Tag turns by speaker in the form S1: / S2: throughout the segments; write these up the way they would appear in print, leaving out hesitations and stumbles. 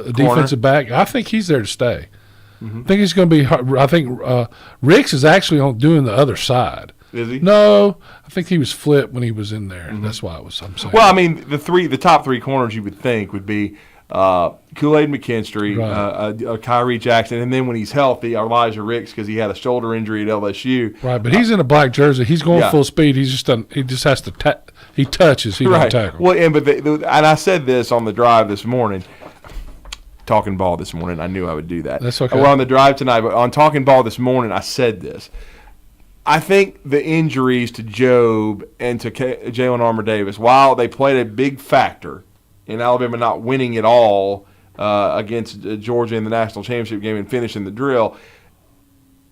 S1: defensive back. I think he's there to stay. I think he's going to be. I think Ricks is actually doing the other side.
S2: Is he?
S1: No, I think he was flipped when he was in there. That's why I'm saying.
S2: Well, I mean, the top three corners you would think would be Kool-Aid McKinstry,
S1: Right.
S2: Kyrie Jackson, and then when he's healthy, Elijah Ricks because he had a shoulder injury at LSU.
S1: Right, but he's in a black jersey. He's going full speed. He just has to. He touches. He doesn't tackle.
S2: Well, and I said this on the drive this morning. Talking ball this morning. I knew I would do that.
S1: That's okay.
S2: We're on the drive tonight, but on talking ball this morning, I said this. I think the injuries to Job and to Jalen Armour-Davis, while they played a big factor in Alabama not winning it all against Georgia in the national championship game and finishing the drill,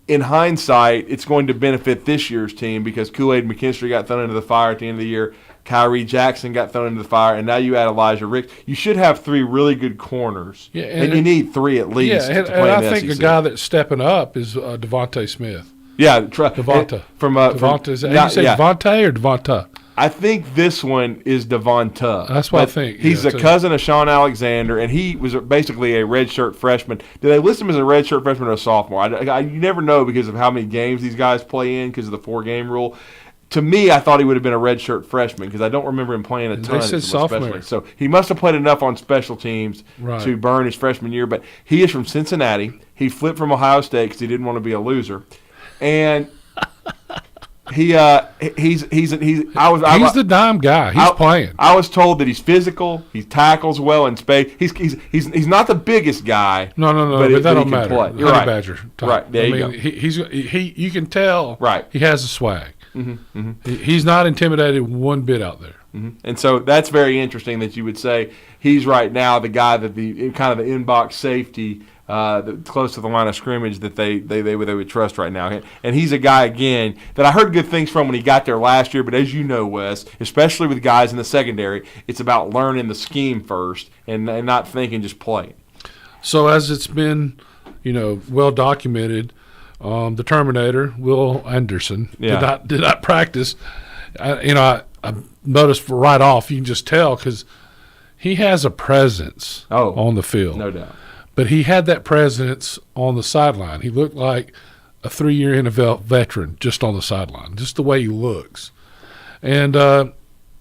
S2: in hindsight, it's going to benefit this year's team because Kool-Aid McKinstry got thrown into the fire at the end of the year. Kyrie Jackson got thrown into the fire, and now you add Elijah Ricks. You should have three really good corners, and you need three at least to play in the
S1: I think
S2: SEC.
S1: a guy that's stepping up is Devontae Smith.
S2: Yeah,
S1: Devonta.
S2: Devonta.
S1: You say Devontae or Devonta?
S2: I think this one is Devonta.
S1: That's what I think.
S2: He's a cousin of Sean Alexander, and he was basically a redshirt freshman. Did they list him as a redshirt freshman or a sophomore? You never know because of how many games these guys play in because of the 4-game rule. To me, I thought he would have been a redshirt freshman because I don't remember him playing a ton.
S1: They said sophomore.
S2: So he must have played enough on special teams to burn his freshman year. But he is from Cincinnati. He flipped from Ohio State because he didn't want to be a loser, and he's
S1: the dime guy. He's playing.
S2: I was told that he's physical. He tackles well in space. He's not the biggest guy.
S1: No, but that don't matter.
S2: Play. You're right.
S1: Badger type.
S2: Right. There you go.
S1: You can tell.
S2: Right.
S1: He has a swag. He's not intimidated one bit out there.
S2: And so that's very interesting that you would say he's right now the guy that the kind of the in-box safety close to the line of scrimmage that they would trust right now. And he's a guy, again, that I heard good things from when he got there last year. But as you know, Wes, especially with guys in the secondary, it's about learning the scheme first and not thinking, just playing.
S1: So as it's been, well documented, the Terminator, Will Anderson, did not practice. I noticed right off, you can just tell because he has a presence on the field.
S2: No doubt.
S1: But he had that presence on the sideline. He looked like a 3-year NFL veteran just on the sideline, just the way he looks. And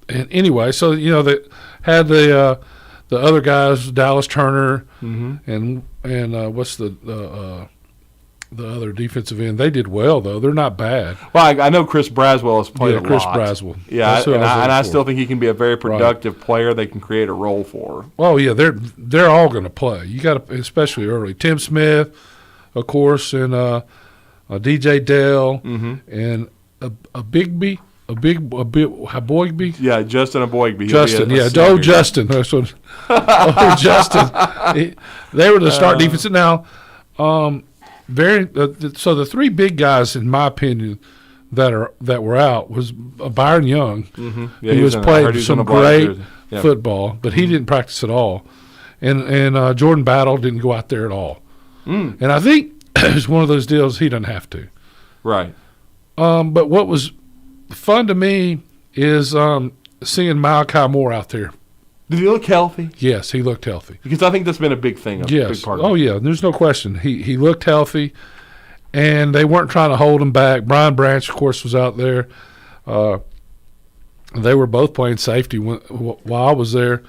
S1: anyway, so they had the other guys, Dallas Turner and what's the other defensive end. They did well though. They're not bad.
S2: Well, I know Chris Braswell has played a lot.
S1: Chris Braswell.
S2: Yeah, I still think he can be a very productive player. They can create a role for.
S1: Oh yeah, they're all going to play. You got to, especially early. Tim Smith, of course, and DJ Dell, and a Boygby.
S2: Yeah, Justin Boygby.
S1: Justin, Justin. That's what. Justin. They were the start defense now. So the three big guys, in my opinion, that were out was Byron Young.
S2: Yeah,
S1: he was played some great football, but he didn't practice at all. And Jordan Battle didn't go out there at all. And I think it's one of those deals he doesn't have to.
S2: Right.
S1: But what was fun to me is seeing Malachi Moore out there.
S2: Did he look healthy?
S1: Yes, he looked healthy.
S2: Because I think that's been a big thing.
S1: Yes.
S2: Big part of it.
S1: Yeah. There's no question. He looked healthy, and they weren't trying to hold him back. Brian Branch, of course, was out there. They were both playing safety while I was there,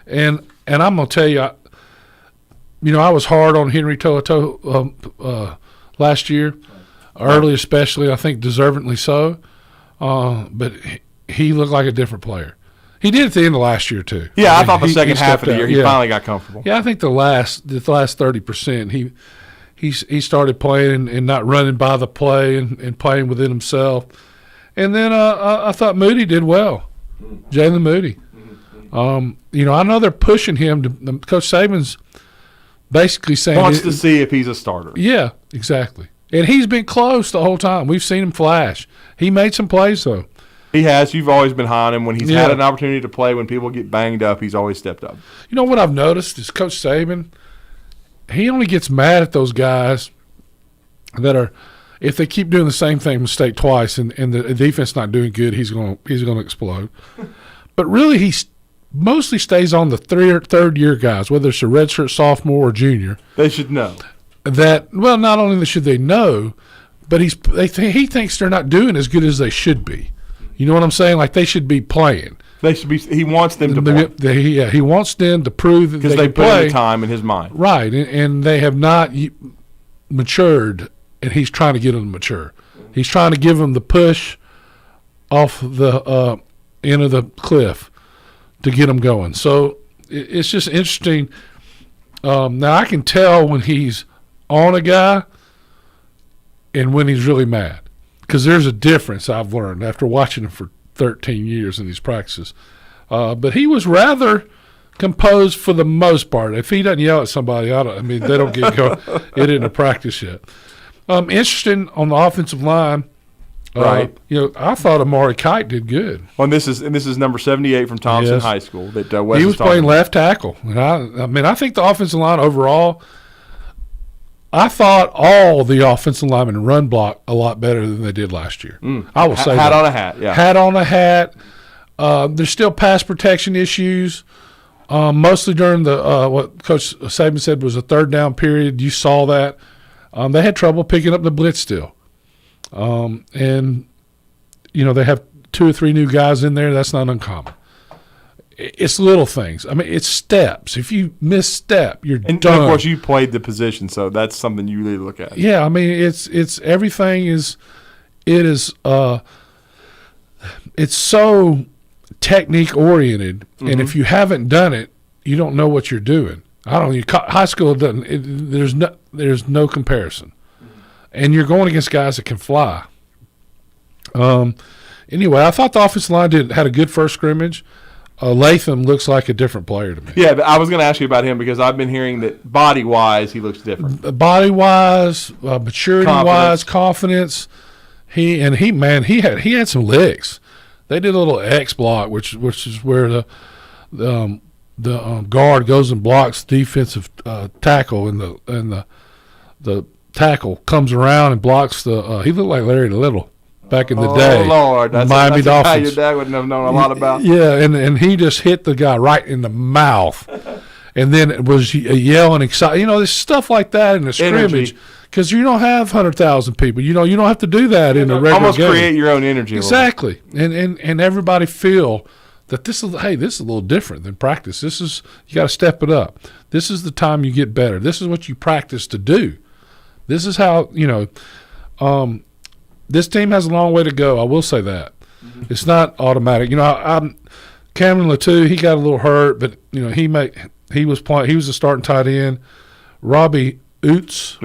S1: and I'm gonna tell you, I was hard on Henry To'oTo'o last year, early especially. I think deservedly so, but he looked like a different player. He did at the end of last year too.
S2: Yeah, I thought the second half of the year he finally got comfortable.
S1: Yeah, I think the last 30% he started playing and not running by the play and playing within himself. And then I thought Moody did well, Jalen Moody. I know they're pushing him. Coach Saban's basically saying
S2: wants to see if he's a starter.
S1: Yeah, exactly. And he's been close the whole time. We've seen him flash. He made some plays though.
S2: He has. You've always been high on him. When he's had an opportunity to play, when people get banged up, he's always stepped up.
S1: You know what I've noticed is Coach Saban, he only gets mad at those guys that are, if they keep doing the same mistake twice and the defense not doing good, he's going to explode. But really mostly stays on the third-year guys, whether it's a redshirt sophomore or junior.
S2: They should know.
S1: That, well, not only should they know, but he thinks they're not doing as good as they should be. You know what I'm saying? Like they should be playing.
S2: They should be. He wants them to play.
S1: He wants them to prove that
S2: because they put in the time in his mind.
S1: Right, and they have not matured, and he's trying to get them to mature. He's trying to give them the push off the end of the cliff to get them going. So it's just interesting. Now I can tell when he's on a guy and when he's really mad, because there's a difference I've learned after watching him for 13 years in these practices. But he was rather composed for the most part. If he doesn't yell at somebody, they don't get it into practice yet. Interesting on the offensive line.
S2: Right.
S1: I thought Amari Kite did good.
S2: Well, and this is number 78 from Thompson High School. That Wes
S1: he was playing left tackle, and I think the offensive line overall. I thought all the offensive linemen run block a lot better than they did last year. I will say
S2: hat on a hat, yeah.
S1: Hat on a hat. There's still pass protection issues, mostly during the what Coach Saban said was a third down period. You saw that. They had trouble picking up the blitz still. And, they have 2 or 3 new guys in there. That's not uncommon. It's little things. It's steps. If you misstep, you're done.
S2: And of course, you played the position, so that's something you really look at.
S1: Yeah, it's everything is it's so technique oriented, and if you haven't done it, you don't know what you're doing. High school doesn't. There's no comparison, and you're going against guys that can fly. Anyway, I thought the offensive line had a good first scrimmage. Latham looks like a different player to me.
S2: Yeah, but I was going to ask you about him because I've been hearing that body-wise he looks different.
S1: Body-wise, maturity-wise, confidence. He had some legs. They did a little X block, which is where the guard goes and blocks defensive tackle, and the tackle comes around and blocks the. He looked like Larry Little back in the day.
S2: Oh Lord, that's
S1: Miami Dolphins.
S2: Your dad wouldn't have known a lot about.
S1: Yeah, and he just hit the guy right in the mouth, and then it was yelling, excited. There's stuff like that in the scrimmage because you don't have 100,000 people. You don't have to do that in a regular
S2: almost
S1: game.
S2: Create your own energy.
S1: Exactly, and everybody feel that this is a little different than practice. You got to step it up. This is the time you get better. This is what you practice to do. This is how this team has a long way to go. I will say that. It's not automatic. Cameron Latou, he got a little hurt, but he was playing. He was a starting tight end. Robbie Oots.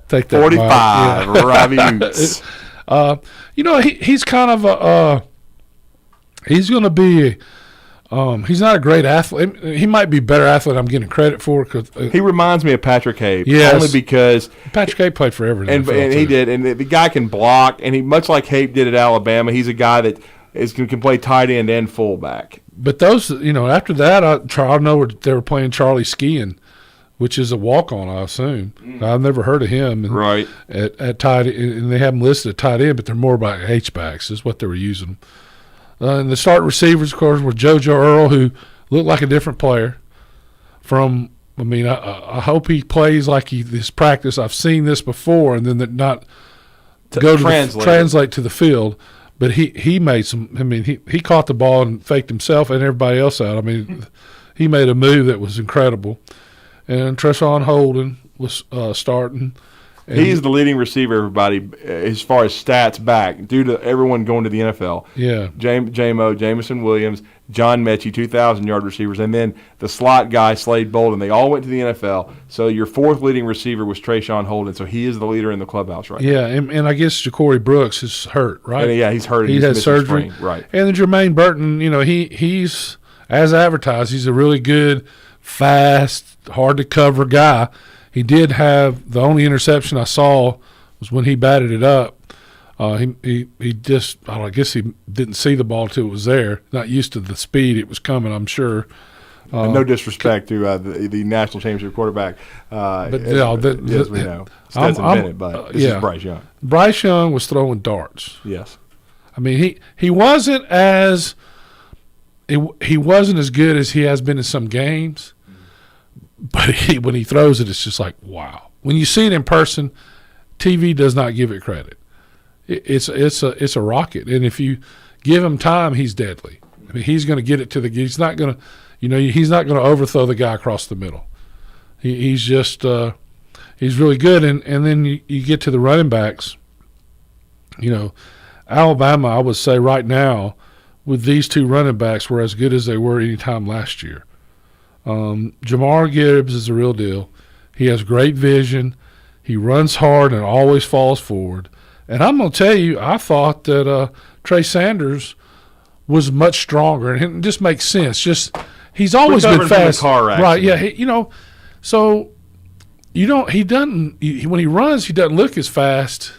S1: Take that.
S2: 45. Yeah. Robbie Oots.
S1: He's kind of he's going to be. He's not a great athlete. He might be a better athlete I'm getting credit for. Cause,
S2: he reminds me of Patrick Hape.
S1: Yes.
S2: Only because
S1: Patrick Hape played forever.
S2: And he did. And the guy can block. And he, much like Hape did at Alabama, he's a guy that can play tight end and fullback.
S1: But those, after that, I know they were playing Charlie Skian, which is a walk-on, I assume. I've never heard of him.
S2: Right.
S1: At tight end, and they have him listed at tight end, but they're more about H-backs is what they were using. And the starting receivers, of course, were JoJo Earl, who looked like a different player. I hope he plays like this practice. I've seen this before, and then not translate to the field. But he made some. He caught the ball and faked himself and everybody else out. He made a move that was incredible. And Treshawn Holden was starting.
S2: He's the leading receiver, everybody, as far as stats back, due to everyone going to the NFL.
S1: Yeah.
S2: Jameson Williams, John Mechie, 2,000-yard receivers, and then the slot guy, Slade Bolden. They all went to the NFL. So your fourth leading receiver was Treshawn Holden. So he is the leader in the clubhouse right now.
S1: Yeah, and I guess Ja'Cory Brooks is hurt, right?
S2: And he's hurt.
S1: He had surgery.
S2: Spring. Right.
S1: And then Jermaine Burton, he's, as advertised, he's a really good, fast, hard-to-cover guy. He did have the only interception I saw was when he batted it up. He just I guess he didn't see the ball till it was there. Not used to the speed it was coming. I'm sure.
S2: No disrespect to the national championship quarterback, but as we know, Stetson Bennett. But this is Bryce Young.
S1: Bryce Young was throwing darts.
S2: Yes.
S1: He wasn't as he wasn't as good as he has been in some games, but when he throws it, it's just like, wow. When you see it in person, TV does not give it credit. It's a rocket, and if you give him time, he's deadly. I mean, he's going to get it to he's not going to, he's not going to overthrow the guy across the middle. He's just he's really good, and then you get to the running backs. Alabama, I would say right now, with these two running backs, were as good as they were any time last year. Jamar Gibbs is the real deal. He has great vision. He runs hard and always falls forward. And I'm going to tell you, I thought that Trey Sanders was much stronger, and it just makes sense. He's always been fast, right? Yeah, so he doesn't. When he runs, he doesn't look as fast,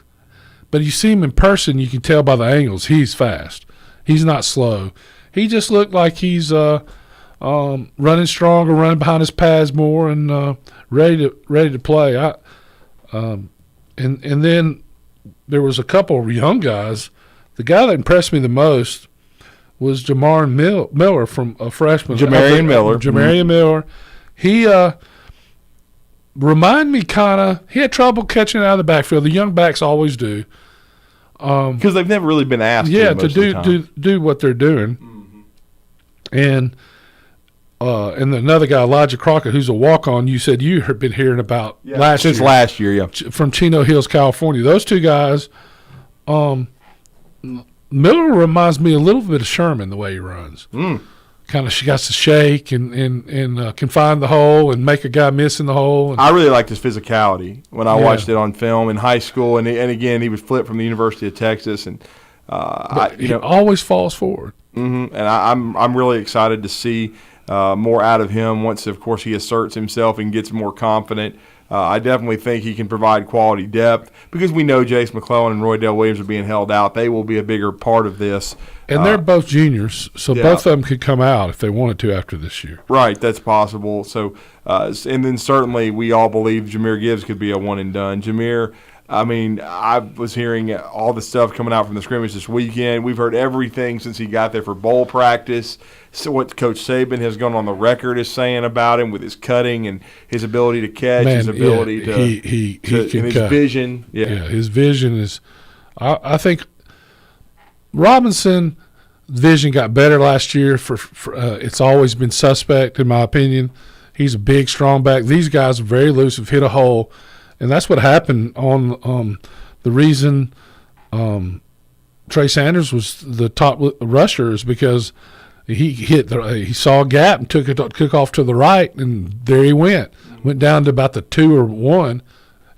S1: but you see him in person, you can tell by the angles he's fast. He's not slow. He just looked like he's running stronger, running behind his pads more, and ready to play. And then there was a couple of young guys. The guy that impressed me the most was Jamarian Miller from a freshman. Jamarian Miller. He reminded me kind of. He had trouble catching out of the backfield. The young backs always do.
S2: Because they've never really been asked
S1: to do what they're doing. Mm-hmm. And another guy, Elijah Crockett, who's a walk-on, you said you had been hearing about
S2: since last year,
S1: from Chino Hills, California. Those two guys, Miller reminds me a little bit of Sherman the way he runs. Kind of she got to shake and can find the hole and make a guy miss in the hole.
S2: I really liked his physicality when I watched it on film in high school, and again he was flipped from the University of Texas, and
S1: he always falls forward.
S2: Mm-hmm. And I'm really excited to see more out of him once, of course, he asserts himself and gets more confident. I definitely think he can provide quality depth because we know Jace McClellan and Roydell Williams are being held out. They will be a bigger part of this.
S1: And they're both juniors, so both of them could come out if they wanted to after this year.
S2: Right, that's possible. So, and then certainly we all believe Jahmyr Gibbs could be a one and done. Jahmyr, I mean, I was hearing all the stuff coming out from the scrimmage this weekend. We've heard everything since he got there for bowl practice. So what Coach Saban has gone on the record is saying about him with his cutting and his ability to catch, his ability to
S1: he can
S2: and his
S1: cut.
S2: vision.
S1: Yeah, his vision is. I think Robinson's vision got better last year. For it's always been suspect in my opinion. He's a big, strong back. These guys are very elusive, hit a hole. And that's what happened on the reason Trey Sanders was the top rusher is because he saw a gap and took off to the right, and there he went down to about the 2 or 1.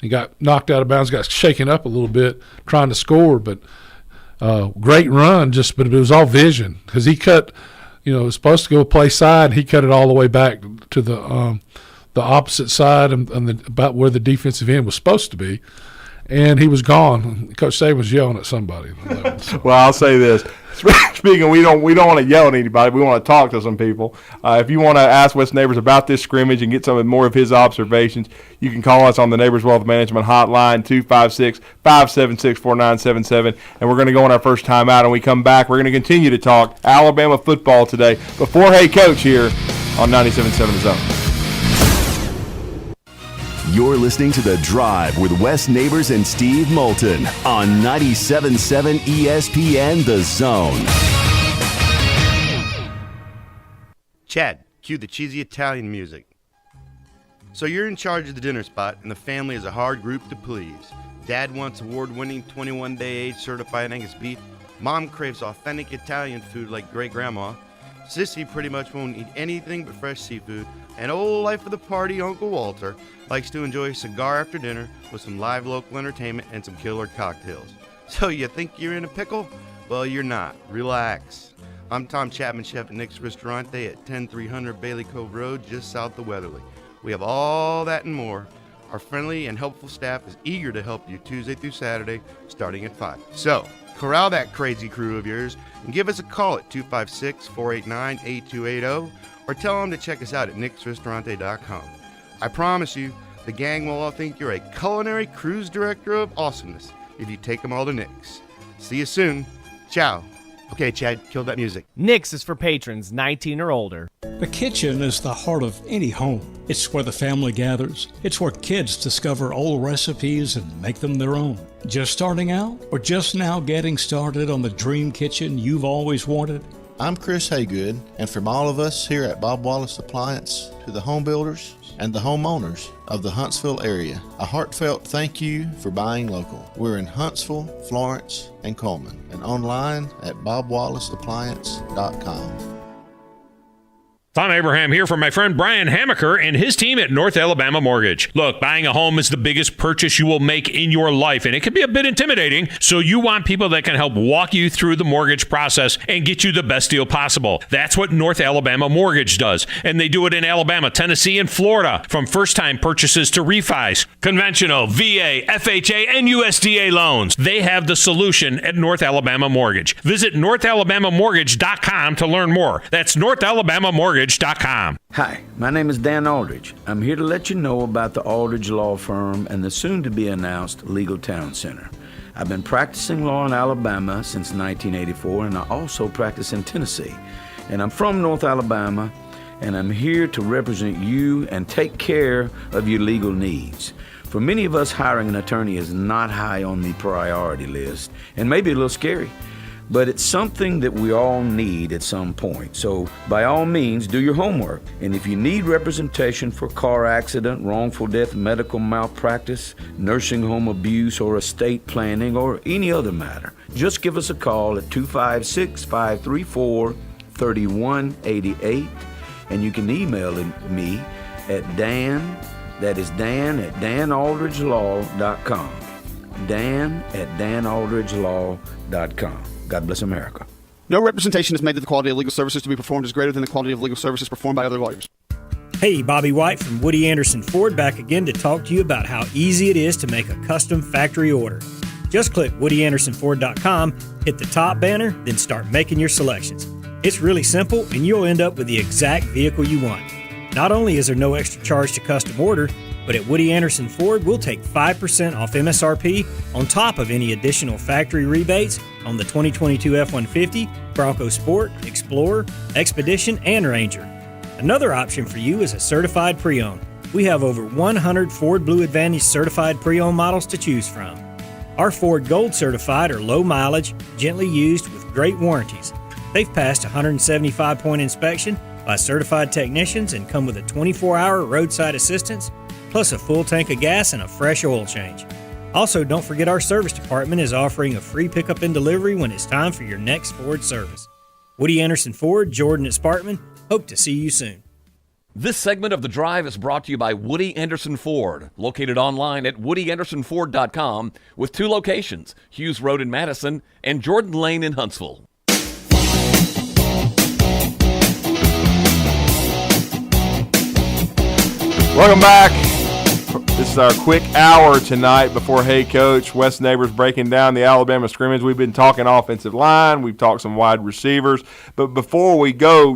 S1: He got knocked out of bounds, got shaken up a little bit trying to score, but great run. But it was all vision because he cut. It was supposed to go play side. He cut it all the way back to the opposite side and about where the defensive end was supposed to be, and he was gone. Coach Saban was yelling at somebody.
S2: Well, I'll say this. Speaking, we don't want to yell at anybody. We want to talk to some people. If you want to ask Wes Neighbors about this scrimmage and get some more of his observations, you can call us on the Neighbors Wealth Management Hotline, 256-576-4977. And we're going to go on our first time out. And when we come back, we're going to continue to talk Alabama football today before Hey Coach here on 97.7 The Zone.
S3: You're listening to The Drive with Wes Neighbors and Steve Moulton on 97.7 ESPN The Zone.
S4: Chad, cue the cheesy Italian music. So you're in charge of the dinner spot, and the family is a hard group to please. Dad wants award-winning 21-day age certified Angus beef. Mom craves authentic Italian food like great-grandma. Sissy pretty much won't eat anything but fresh seafood. And old life of the party, Uncle Walter, likes to enjoy a cigar after dinner with some live local entertainment and some killer cocktails. So you think you're in a pickle? Well, you're not. Relax. I'm Tom Chapman, chef at Nick's Ristorante at 10300 Bailey Cove Road, just south of Weatherly. We have all that and more. Our friendly and helpful staff is eager to help you Tuesday through Saturday, starting at 5. So, corral that crazy crew of yours and give us a call at 256-489-8280 or tell them to check us out at nicksristorante.com. I promise you, the gang will all think you're a culinary cruise director of awesomeness if you take them all to Nick's. See you soon. Ciao. Okay, Chad, kill that music.
S5: Nick's is for patrons 19 or older.
S6: The kitchen is the heart of any home. It's where the family gathers. It's where kids discover old recipes and make them their own. Just starting out or just now getting started on the dream kitchen you've always wanted?
S7: I'm Chris Haygood, and from all of us here at Bob Wallace Appliance to the home builders and the homeowners of the Huntsville area, a heartfelt thank you for buying local. We're in Huntsville, Florence, and Coleman, and online at bobwallaceappliance.com.
S8: Tom Abraham here from my friend Brian Hamaker and his team at North Alabama Mortgage. Look, buying a home is the biggest purchase you will make in your life, and it can be a bit intimidating, so you want people that can help walk you through the mortgage process and get you the best deal possible. That's what North Alabama Mortgage does, and they do it in Alabama, Tennessee, and Florida, from first-time purchases to refis, conventional, VA, FHA, and USDA loans. They have the solution at North Alabama Mortgage. Visit NorthAlabamaMortgage.com to learn more. That's NorthAlabamaMortgage.com.
S9: Hi, my name is Dan Aldridge. I'm here to let you know about the Aldridge Law Firm and the soon-to-be-announced Legal Town Center. I've been practicing law in Alabama since 1984, and I also practice in Tennessee. And I'm from North Alabama, and I'm here to represent you and take care of your legal needs. For many of us, hiring an attorney is not high on the priority list, and maybe a little scary. But it's something that we all need at some point. So by all means, do your homework. And if you need representation for car accident, wrongful death, medical malpractice, nursing home abuse, or estate planning, or any other matter, just give us a call at 256-534-3188. And you can email me at Dan, that is Dan at danaldridgelaw.com. Dan at danaldridgelaw.com. God bless America.
S10: No representation is made that the quality of legal services to be performed is greater than the quality of legal services performed by other lawyers.
S11: Hey, Bobby White from Woody Anderson Ford back again to talk to you about how easy it is to make a custom factory order. Just click WoodyAndersonFord.com, hit the top banner, then start making your selections. It's really simple, and you'll end up with the exact vehicle you want. Not only is there no extra charge to custom order, but at Woody Anderson Ford, we'll take 5% off MSRP on top of any additional factory rebates on the 2022 F-150, Bronco Sport, Explorer, Expedition, and Ranger. Another option for you is a certified pre-owned. We have over 100 Ford Blue Advantage certified pre-owned models to choose from. Our Ford Gold certified are low mileage, gently used with great warranties. They've passed a 175-point inspection by certified technicians and come with a 24-hour roadside assistance, plus a full tank of gas and a fresh oil change. Also, don't forget our service department is offering a free pickup and delivery when it's time for your next Ford service. Woody Anderson Ford, Jordan at Sparkman, hope to see you soon.
S12: This segment of The Drive is brought to you by Woody Anderson Ford, located online at WoodyAndersonFord.com with 2 locations, Hughes Road in Madison and Jordan Lane in Huntsville.
S2: Welcome back. This is our quick hour tonight before Hey Coach. Wes Neighbors breaking down the Alabama scrimmage. We've been talking offensive line. We've talked some wide receivers. But before we go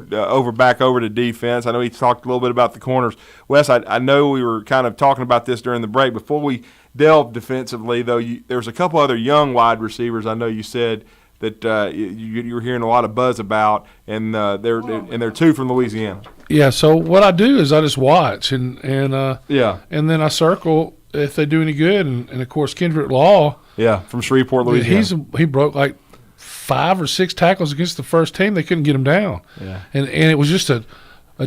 S2: back over to defense, I know he talked a little bit about the corners. Wes, I know we were kind of talking about this during the break. Before we delve defensively, though, there's a couple other young wide receivers I know you said that you were hearing a lot of buzz about, and they're 2 from Louisiana.
S1: Yeah, so what I do is I just watch and then I circle if they do any good, and of course Kendrick Law.
S2: Yeah, from Shreveport, Louisiana.
S1: He broke like 5 or 6 tackles against the first team. They couldn't get him down.
S2: Yeah,
S1: and it was just a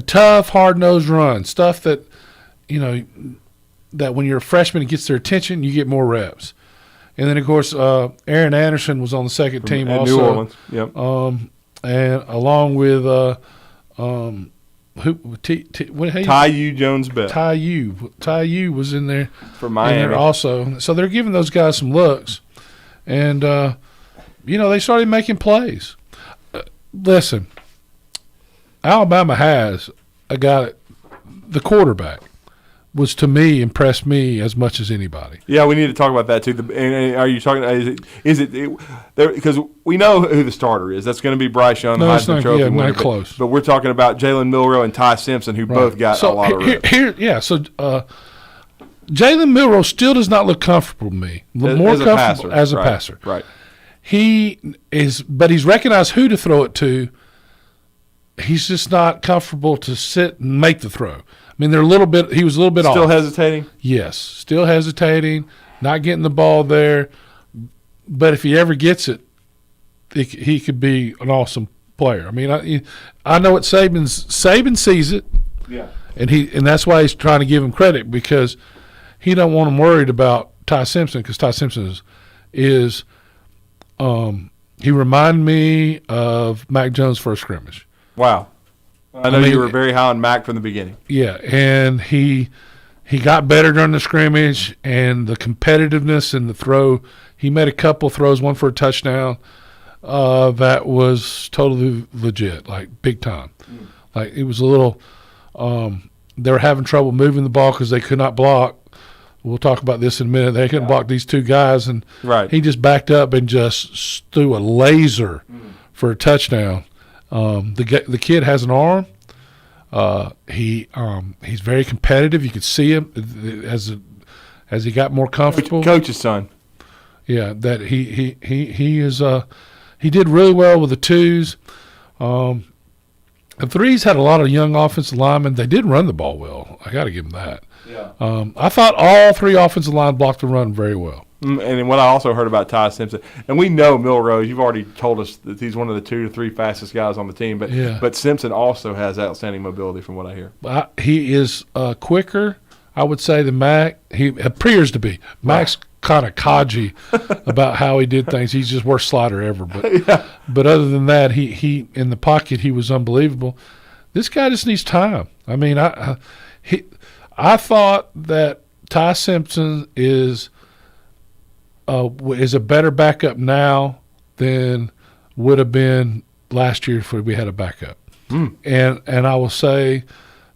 S1: tough, hard-nosed run, stuff that that when you're a freshman, it gets their attention, you get more reps. And then of course Aaron Anderson was on the second team also.
S2: New Orleans. Yep.
S1: And along with
S2: Tyu Jones-Bell.
S1: Tyu was in there
S2: from Miami
S1: also. So they're giving those guys some looks, and they started making plays. Listen, Alabama has a guy, the quarterback, was to me impressed me as much as anybody.
S2: Yeah, we need to talk about that too. And are you talking? Is it because we know who the starter is? That's going to be Bryce Young, the Heisman Trophy winner.
S1: Not close.
S2: But we're talking about Jalen Milroe and Ty Simpson, who both got a lot of reps.
S1: Jalen Milroe still does not look comfortable to me. More comfortable as a passer.
S2: Right.
S1: but he's recognized who to throw it to. He's just not comfortable to sit and make the throw. I mean, he was a little bit off.
S2: Still hesitating?
S1: Yes, still hesitating, not getting the ball there. But if he ever gets it, he could be an awesome player. I mean, I know what Saban sees it.
S2: Yeah.
S1: And that's why he's trying to give him credit, because he don't want him worried about Ty Simpson, because Ty Simpson is he reminded me of Mac Jones' first scrimmage.
S2: Wow. I know you were very high on Mac from the beginning.
S1: Yeah, and he got better during the scrimmage, and the competitiveness in the throw. He made a couple throws, one for a touchdown, that was totally legit, like big time. Like it was a little they were having trouble moving the ball because they could not block. We'll talk about this in a minute. They couldn't block these two guys, and he just backed up and just threw a laser for a touchdown. The kid has an arm. He's very competitive. You could see him as he got more comfortable.
S2: Coach's son.
S1: Yeah, that he is. He did really well with the twos. The threes had a lot of young offensive linemen. They did run the ball well. I got to give them that. Yeah. I thought all three offensive line blocked the run very well.
S2: And what I also heard about Ty Simpson, and we know Milrose, you've already told us that he's one of the 2 to 3 fastest guys on the team, but Simpson also has outstanding mobility from what I hear.
S1: He is quicker, I would say, than Mac. He appears to be. Mac's kind of codgy about how he did things. He's just worst slider ever. But other than that, he in the pocket, he was unbelievable. This guy just needs time. I mean, I thought that Ty Simpson is a better backup now than would have been last year if we had a backup. And I will say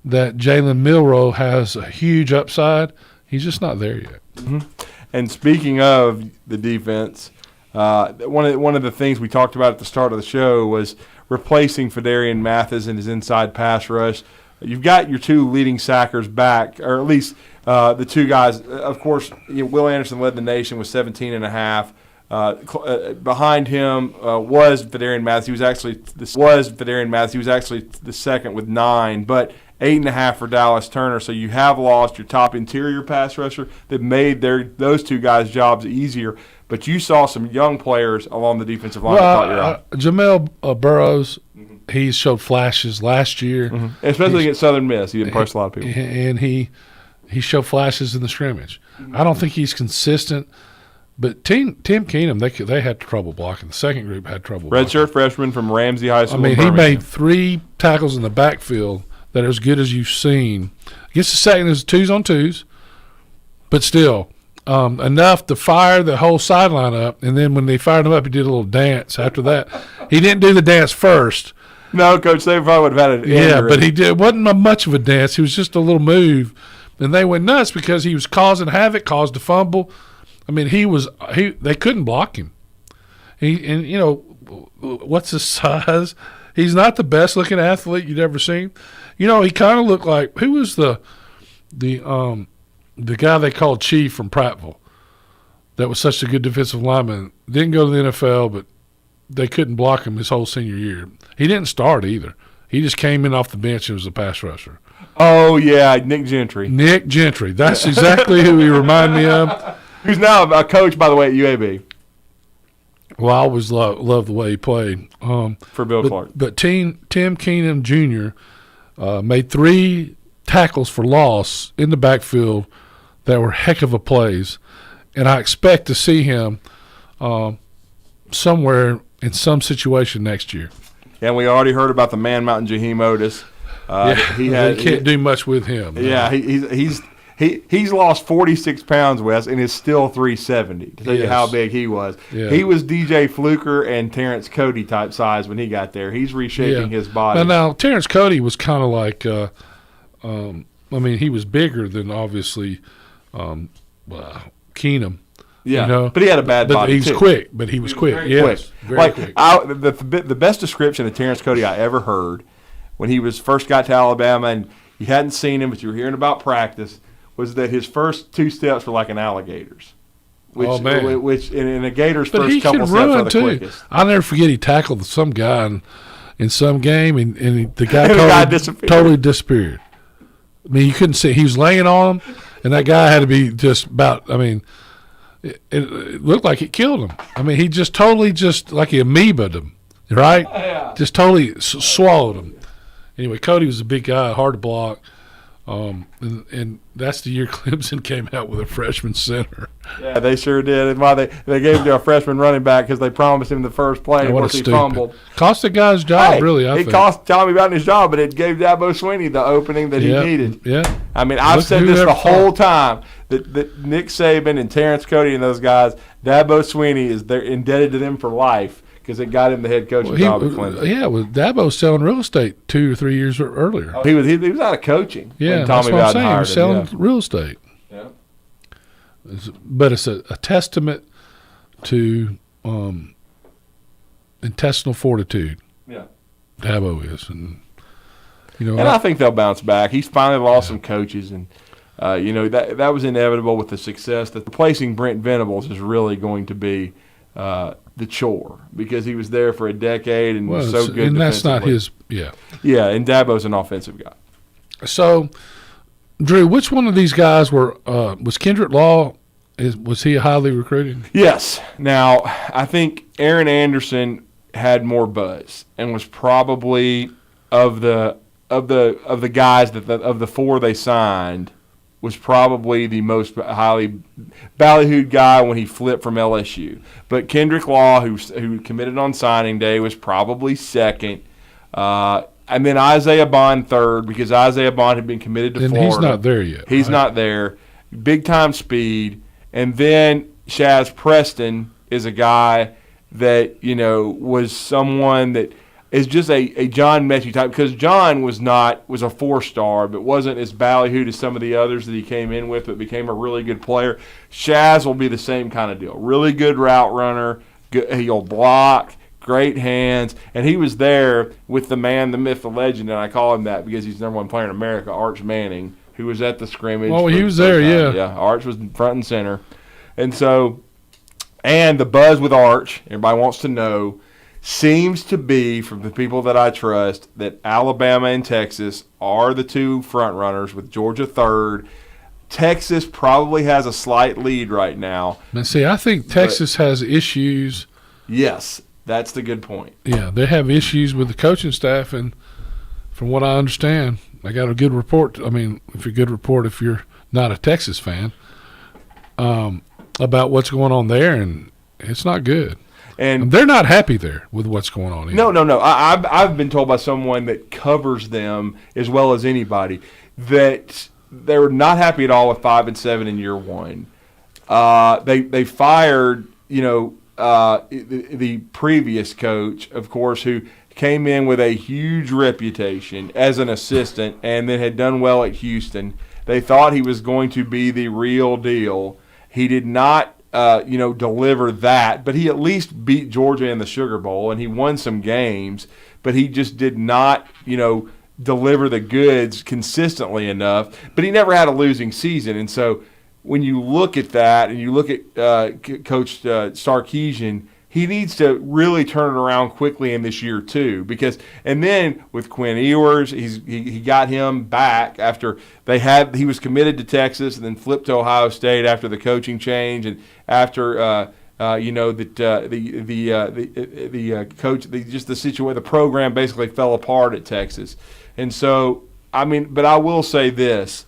S1: that Jalen Milroe has a huge upside. He's just not there yet.
S2: And speaking of the defense, one of the things we talked about at the start of the show was replacing Fedarian Mathis in his inside pass rush. You've got your 2 leading sackers back, or at least the 2 guys. Of course, Will Anderson led the nation with 17.5. Behind him was Fedarian Mathis. He was actually the second with 9, but 8.5 for Dallas Turner. So you have lost your top interior pass rusher that made those 2 guys' jobs easier. But you saw some young players along the defensive line that caught your eye.
S1: Jamel Burrows, he showed flashes last year.
S2: Especially against Southern Miss. He impressed a lot of people.
S1: And he showed flashes in the scrimmage. I don't think he's consistent. But Tim Keenum, they had trouble blocking. The second group had trouble blocking.
S2: Redshirt freshman from Ramsey High School.
S1: I mean, he made 3 tackles in the backfield that are as good as you've seen. Against the second is 2s on 2s, but still enough to fire the whole sideline up. And then when they fired him up, he did a little dance after that. He didn't do the dance first.
S2: No, Coach, they probably would have had an injury.
S1: Yeah, but he did. It wasn't much of a dance. It was just a little move. And they went nuts because he was causing havoc, caused a fumble. I mean, they couldn't block him. What's his size? He's not the best looking athlete you'd ever seen. He kind of looked like, who was the guy they called Chief from Prattville that was such a good defensive lineman? Didn't go to the NFL, but they couldn't block him his whole senior year. He didn't start either. He just came in off the bench and was a pass rusher.
S2: Oh, yeah, Nick Gentry.
S1: Nick Gentry. That's exactly who he reminded me of.
S2: Who's now a coach, by the way, at UAB.
S1: Well, I always loved the way he played.
S2: For Bill Clark.
S1: But Tim Keenum Jr. Made 3 tackles for loss in the backfield that were heck of a plays. And I expect to see him somewhere in some situation next year.
S2: And we already heard about the Man Mountain Jaheim Otis.
S1: He can't do much with him.
S2: Yeah, he's lost 46 pounds, Wes, and is still 370. To tell you how big he was. Yeah. He was DJ Fluker and Terrence Cody type size when he got there. He's reshaping his body.
S1: Now Terrence Cody was kind of like, he was bigger than obviously Keenum.
S2: Yeah, but he had a bad body.
S1: He was quick. But he was quick. Yes, very quick.
S2: The best description of Terrence Cody I ever heard when he first got to Alabama, and you hadn't seen him, but you were hearing about practice, was that his first 2 steps were like an alligator's. which in a Gator's
S1: but
S2: first
S1: he
S2: couple
S1: can
S2: steps are
S1: run
S2: the
S1: too.
S2: quickest.
S1: I'll never forget he tackled some guy in some game, and the guy
S2: And the guy disappeared.
S1: totally disappeared. I mean, you couldn't see. He was laying on him, and that guy had to be just about. I mean, it looked like it killed him. I mean, he just totally like he amoebaed him, right?
S2: Yeah.
S1: Just totally swallowed him. Anyway, Cody was a big guy, hard to block. And that's the year Clemson came out with a freshman center.
S2: Yeah, they sure did. And why they gave it to a freshman running back because they promised him the first play. And once he fumbled,
S1: cost the guy's job.
S2: Hey,
S1: really. I
S2: it
S1: think.
S2: cost Tommy Bowden his job, but it gave Dabo Swinney the opening that he needed.
S1: Yeah.
S2: I mean, I've said this the whole time that Nick Saban and Terrence Cody and those guys, Dabo Swinney they're indebted to them for life. Because it got him the head coaching job at Clemson.
S1: Yeah, Dabo selling real estate 2 or 3 years earlier.
S2: Oh, he was out of coaching.
S1: Yeah,
S2: when Tommy
S1: that's what I'm saying. He
S2: hired
S1: was selling
S2: him,
S1: real estate.
S2: Yeah.
S1: But it's a testament to intestinal fortitude.
S2: Yeah.
S1: Dabo is, and
S2: I think they'll bounce back. He's finally lost some coaches, and that was inevitable with the success. That replacing Brent Venables is really going to be the chore because he was there for a decade and was so good.
S1: And that's not his. Yeah.
S2: Yeah, and Dabo's an offensive guy.
S1: So, Drew, which one of these guys was Kendrick Law? Was he highly recruited?
S2: Yes. Now, I think Aaron Anderson had more buzz and was probably of the guys of the 4 they signed was probably the most highly ballyhooed guy when he flipped from LSU. But Kendrick Law, who committed on signing day, was probably second. And then Isaiah Bond third because Isaiah Bond had been committed to Florida.
S1: He's not there yet.
S2: He's not there. Big-time speed. And then Shaz Preston is a guy that, was someone that is just a John Mechie type because John was a 4-star but wasn't as ballyhooed as some of the others that he came in with but became a really good player. Shaz will be the same kind of deal. Really good route runner. He'll block. Great hands. And he was there with the man, the myth, the legend, and I call him that because he's the #1 player in America, Arch Manning, who was at the scrimmage.
S1: Oh, he was there, yeah.
S2: Yeah, Arch was front and center. And so, and the buzz with Arch, everybody wants to know, seems to be, from the people that I trust, that Alabama and Texas are the 2 front runners with Georgia third. Texas probably has a slight lead right now.
S1: And see, I think Texas has issues.
S2: Yes, that's the good point.
S1: Yeah, they have issues with the coaching staff, and from what I understand, I got a good report. I mean, if you're not a Texas fan, about what's going on there, and it's not good. And they're not happy there with what's going on.
S2: Either. No. I've been told by someone that covers them as well as anybody that they were not happy at all with 5-7 in year 1. They fired the previous coach, of course, who came in with a huge reputation as an assistant and then had done well at Houston. They thought he was going to be the real deal. He did not deliver that, but he at least beat Georgia in the Sugar Bowl, and he won some games, but he just did not, deliver the goods consistently enough. But he never had a losing season, and so when you look at that and you look at Coach Sarkisian, he needs to really turn it around quickly in this year too, and then with Quinn Ewers, he got him back after he was committed to Texas and then flipped to Ohio State after the coaching change and after the program basically fell apart at Texas, and so but I will say this.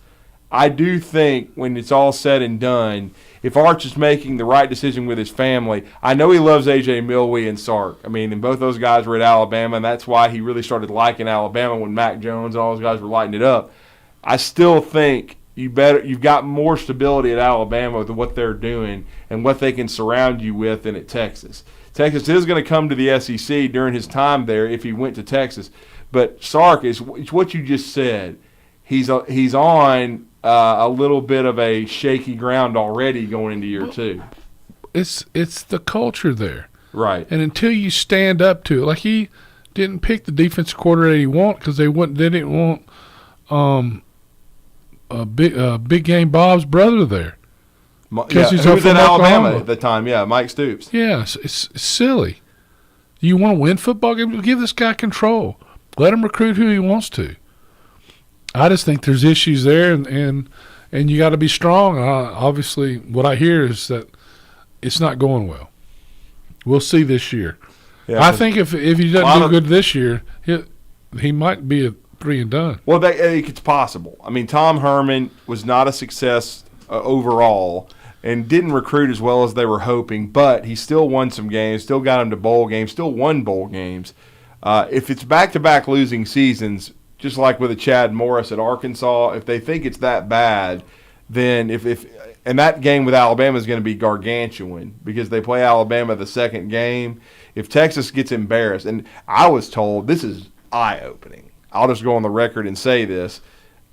S2: I do think when it's all said and done, if Arch is making the right decision with his family, I know he loves A.J. Milwee and Sark. And both those guys were at Alabama, and that's why he really started liking Alabama when Mac Jones and all those guys were lighting it up. I still think you've got more stability at Alabama with what they're doing and what they can surround you with than at Texas. Texas is going to come to the SEC during his time there if he went to Texas. But Sark is what you just said. He's on a little bit of a shaky ground already going into year 2.
S1: It's the culture there,
S2: right?
S1: And until you stand up to it, like he didn't pick the defensive coordinator he want because they didn't want Big Game Bob's brother there. Because
S2: who was at Alabama at the time? Yeah, Mike Stoops.
S1: Yeah, it's silly. You want to win football games? Give this guy control. Let him recruit who he wants to. I just think there's issues there, and you got to be strong. Obviously, what I hear is that it's not going well. We'll see this year. Yeah, I think if he doesn't do good this year, he might be a 3 and done.
S2: Well, it's possible. I mean, Tom Herman was not a success overall and didn't recruit as well as they were hoping, but he still won some games, still got them to bowl games, still won bowl games. If it's back-to-back losing seasons, just like with a Chad Morris at Arkansas, if they think it's that bad, then and that game with Alabama is going to be gargantuan because they play Alabama the second game. If Texas gets embarrassed, and I was told, this is eye-opening. I'll just go on the record and say this,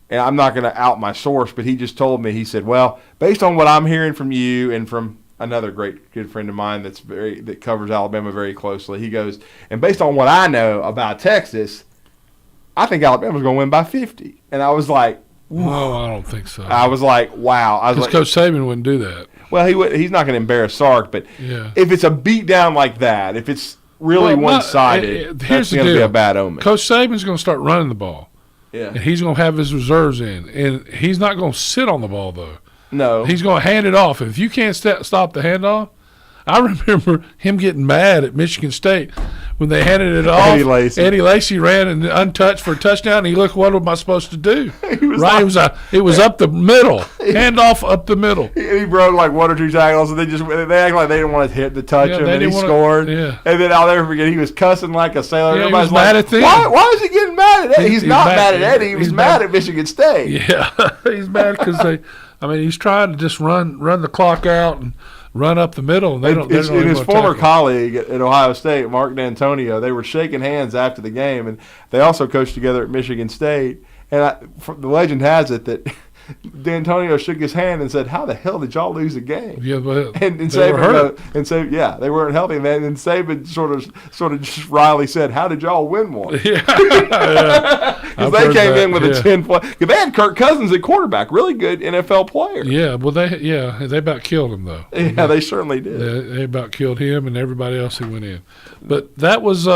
S2: and I'm not going to out my source, but he just told me, he said, well, based on what I'm hearing from you and from another good friend of mine that covers Alabama very closely, he goes, and based on what I know about Texas, I think Alabama's going to win by 50. And I was like,
S1: no, I don't think so.
S2: I was like, wow. Because
S1: Coach Saban wouldn't do that.
S2: Well, he's not going to embarrass Sark, but if it's a beatdown like that, if it's really one-sided, that's going to be a bad omen.
S1: Coach Saban's going to start running the ball.
S2: Yeah.
S1: And he's going to have his reserves in. And he's not going to sit on the ball, though.
S2: No.
S1: He's going to hand it off. If you can't stop the handoff, I remember him getting mad at Michigan State when they handed it off. Eddie Lacy ran and untouched for a touchdown. And he looked, what am I supposed to do? It was up the middle. Handoff up the middle.
S2: He broke like 1 or 2 tackles, and they act like they didn't want to hit the touch him, and he scored. And then I'll never forget, he was cussing like a sailor.
S1: Yeah, everybody's mad at them.
S2: Why is he getting mad at Eddie? He's not mad at Eddie. He was mad at Michigan State.
S1: Yeah, he's mad because he's trying to just run the clock out and run up the middle. And they don't
S2: his former colleague at Ohio State, Mark D'Antonio, they were shaking hands after the game, and they also coached together at Michigan State. And the legend has it that D'Antonio shook his hand and said, "How the hell did y'all lose the game?"
S1: Yeah, but
S2: and Saban they weren't healthy. And Saban sort of just wryly said, "How did y'all win one?"
S1: Yeah,
S2: because they came in with a 10 point. They had Kirk Cousins at quarterback, really good NFL player.
S1: Yeah, well they about killed him though.
S2: Yeah, they certainly did.
S1: They about killed him and everybody else who went in. But that was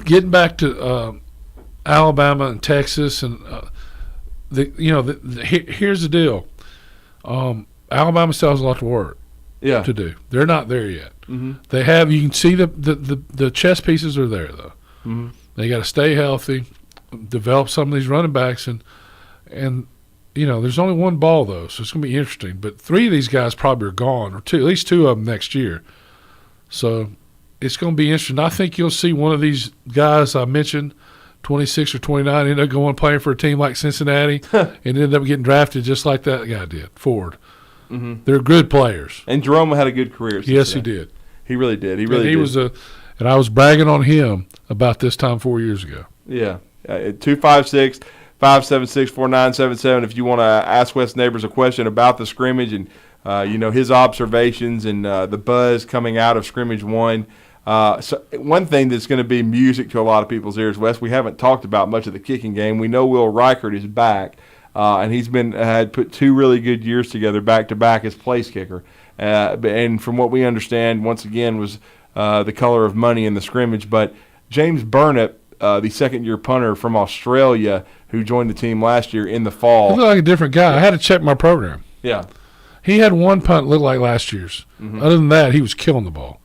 S1: getting back to Alabama and Texas, and here's the deal. Alabama still has a lot of work to do. They're not there yet.
S2: Mm-hmm.
S1: They have, you can see the chess pieces are there though.
S2: Mm-hmm.
S1: They got to stay healthy, develop some of these running backs, and there's only one ball though, so it's going to be interesting. But 3 of these guys probably are gone, or at least 2 of them next year. So it's going to be interesting. I think you'll see one of these guys I mentioned, 26 or 29, end up going playing for a team like Cincinnati and end up getting drafted just like that guy did, Ford.
S2: Mm-hmm.
S1: They're good players.
S2: And Jerome had a good career.
S1: Yes, he did.
S2: He really did. He really did.
S1: And I was bragging on him about this time 4 years ago.
S2: Yeah. 256-576-4977 if you want to ask Wes Neighbors a question about the scrimmage and his observations and the buzz coming out of scrimmage 1. So one thing that's going to be music to a lot of people's ears, Wes, we haven't talked about much of the kicking game. We know Will Reichert is back, and he's had put 2 really good years together back to back as place kicker. And from what we understand, once again, was the color of money in the scrimmage. But James Burnett, the second-year punter from Australia, who joined the team last year in the fall,
S1: he looked like a different guy. I had to check my program.
S2: Yeah,
S1: he had 1 punt look like last year's. Mm-hmm. Other than that, he was killing the ball.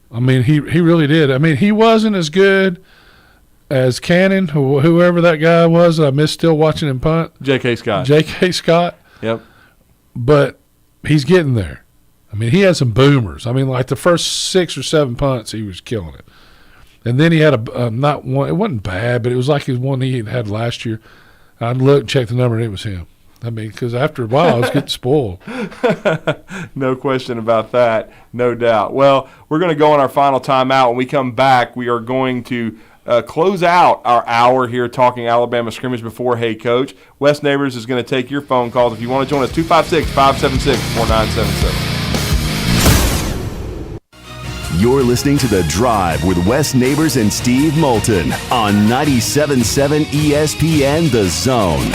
S1: I mean, he really did. I mean, he wasn't as good as Cannon, whoever that guy was. I miss still watching him punt.
S2: J.K. Scott.
S1: Yep. But he's getting there. I mean, he had some boomers. I mean, like the first 6 or 7 punts, he was killing it. And then he had not one. It wasn't bad, but it was like his one he had last year. I'd look and check the number, and it was him. I mean, because after a while, I was getting spoiled.
S2: No question about that, no doubt. Well, we're going to go on our final timeout. When we come back, we are going to close out our hour here talking Alabama scrimmage before Hey Coach. Wes Neighbors is going to take your phone calls. If you want to join us, 256-576-4977.
S3: You're listening to The Drive with Wes Neighbors and Steve Moulton on 97.7 ESPN The Zone.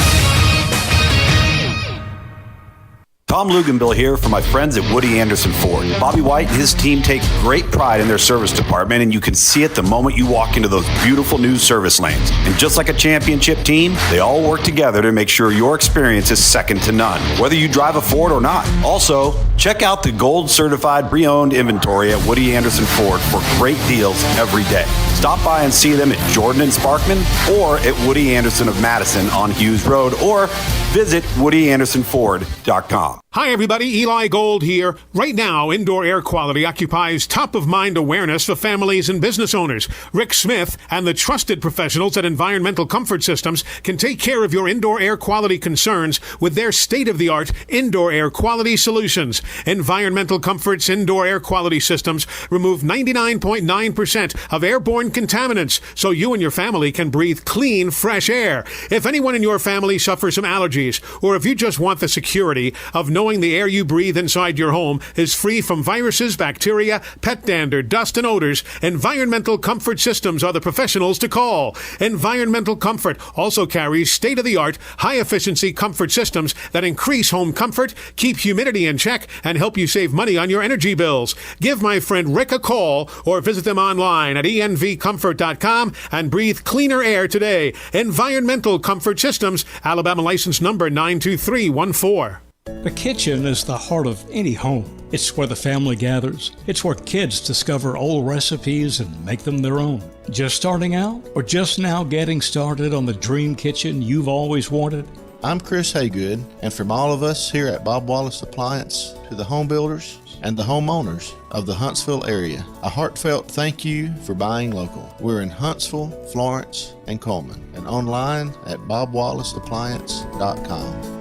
S13: Tom Luganbill here for my friends at Woody Anderson Ford. Bobby White and his team take great pride in their service department, and you can see it the moment you walk into those beautiful new service lanes. And just like a championship team, they all work together to make sure your experience is second to none, whether you drive a Ford or not. Also, check out the gold certified pre-owned inventory at Woody Anderson Ford for great deals every day. Stop by and see them at Jordan and Sparkman or at Woody Anderson of Madison on Hughes Road, or visit WoodyAndersonFord.com.
S14: Hi everybody, Eli Gold here. Right now, indoor air quality occupies top-of-mind awareness for families and business owners. Rick Smith and the trusted professionals at Environmental Comfort Systems can take care of your indoor air quality concerns with their state-of-the-art indoor air quality solutions. Environmental Comfort's indoor air quality systems remove 99.9% of airborne contaminants so you and your family can breathe clean, fresh air. If anyone in your family suffers from allergies, or if you just want the security of knowing the air you breathe inside your home is free from viruses, bacteria, pet dander, dust, and odors, Environmental Comfort Systems are the professionals to call. Environmental Comfort also carries state-of-the-art, high-efficiency comfort systems that increase home comfort, keep humidity in check, and help you save money on your energy bills. Give my friend Rick a call or visit them online at envcomfort.com and breathe cleaner air today. Environmental Comfort Systems, Alabama license number 92314.
S6: The kitchen is the heart of any home. It's where the family gathers. It's where kids discover old recipes and make them their own. Just starting out or just now getting started on the dream kitchen you've always wanted?
S7: I'm Chris Haygood, and from all of us here at Bob Wallace Appliance to the home builders and the homeowners of the Huntsville area, a heartfelt thank you for buying local. We're in Huntsville, Florence, and Coleman, and online at bobwallaceappliance.com.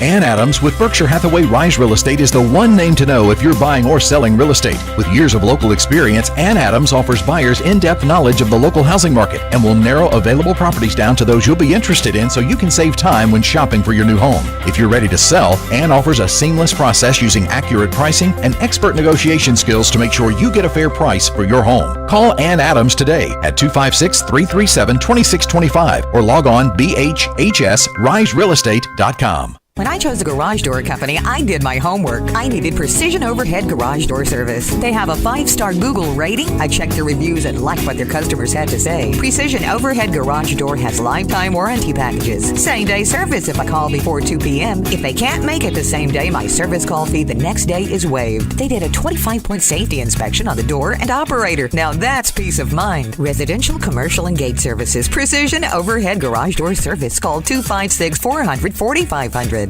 S15: Ann Adams with Berkshire Hathaway Rise Real Estate is the one name to know if you're buying or selling real estate. With years of local experience, Ann Adams offers buyers in-depth knowledge of the local housing market and will narrow available properties down to those you'll be interested in so you can save time when shopping for your new home. If you're ready to sell, Ann offers a seamless process using accurate pricing and expert negotiation skills to make sure you get a fair price for your home. Call Ann Adams today at 256-337-2625 or log on bhhsriserealestate.com.
S16: When I chose a garage door company, I did my homework. I needed Precision Overhead Garage Door Service. They have a 5-star Google rating. I checked their reviews and liked what their customers had to say. Precision Overhead Garage Door has lifetime warranty packages. Same-day service if I call before 2 p.m. If they can't make it the same day, my service call fee the next day is waived. They did a 25-point safety inspection on the door and operator. Now that's peace of mind. Residential, commercial, and gate services. Precision Overhead Garage Door Service. Call 256-400-4500.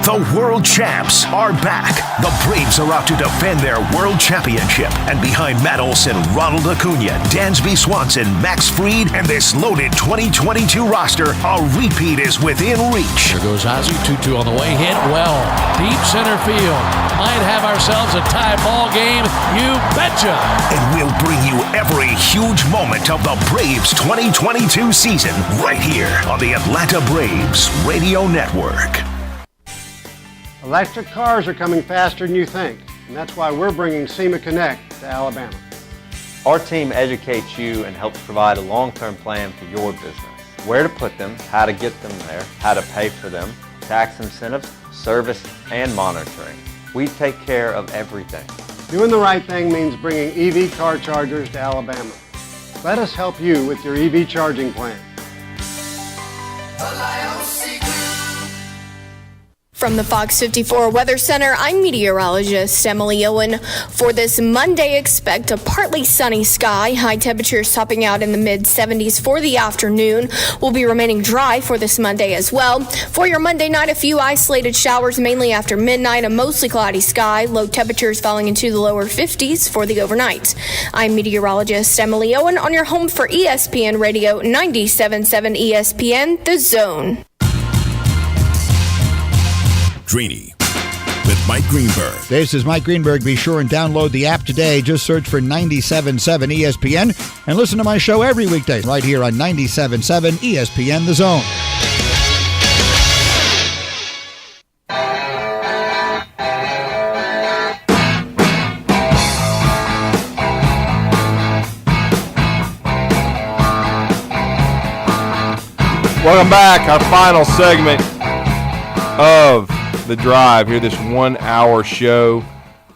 S17: The world champs are back. The Braves are out to defend their world championship. And behind Matt Olson, Ronald Acuna, Dansby Swanson, Max Fried, and this loaded 2022 roster, a repeat is within reach.
S18: Here goes Ozzie, 2-2 on the way, hit well. Deep center field. Might have ourselves a tie ball game. You betcha.
S17: And we'll bring you every huge moment of the Braves 2022 season right here on the Atlanta Braves Radio Network.
S19: Electric cars are coming faster than you think, and that's why we're bringing SEMA Connect to Alabama.
S20: Our team educates you and helps provide a long-term plan for your business. Where to put them, how to get them there, how to pay for them, tax incentives, service, and monitoring. We take care of everything.
S19: Doing the right thing means bringing EV car chargers to Alabama. Let us help you with your EV charging plan.
S21: From the Fox 54 Weather Center, I'm meteorologist Emily Owen. For this Monday, expect a partly sunny sky. High temperatures topping out in the mid-70s for the afternoon. Will be remaining dry for this Monday as well. For your Monday night, a few isolated showers mainly after midnight. A mostly cloudy sky. Low temperatures falling into the lower 50s for the overnight. I'm meteorologist Emily Owen on your home for ESPN Radio 97.7 ESPN, The Zone.
S22: Greeny with Mike Greenberg.
S23: This is Mike Greenberg. Be sure and download the app today. Just search for 97.7 ESPN and listen to my show every weekday right here on 97.7 ESPN The Zone.
S2: Welcome back. Our final segment of The Drive here, this 1-hour show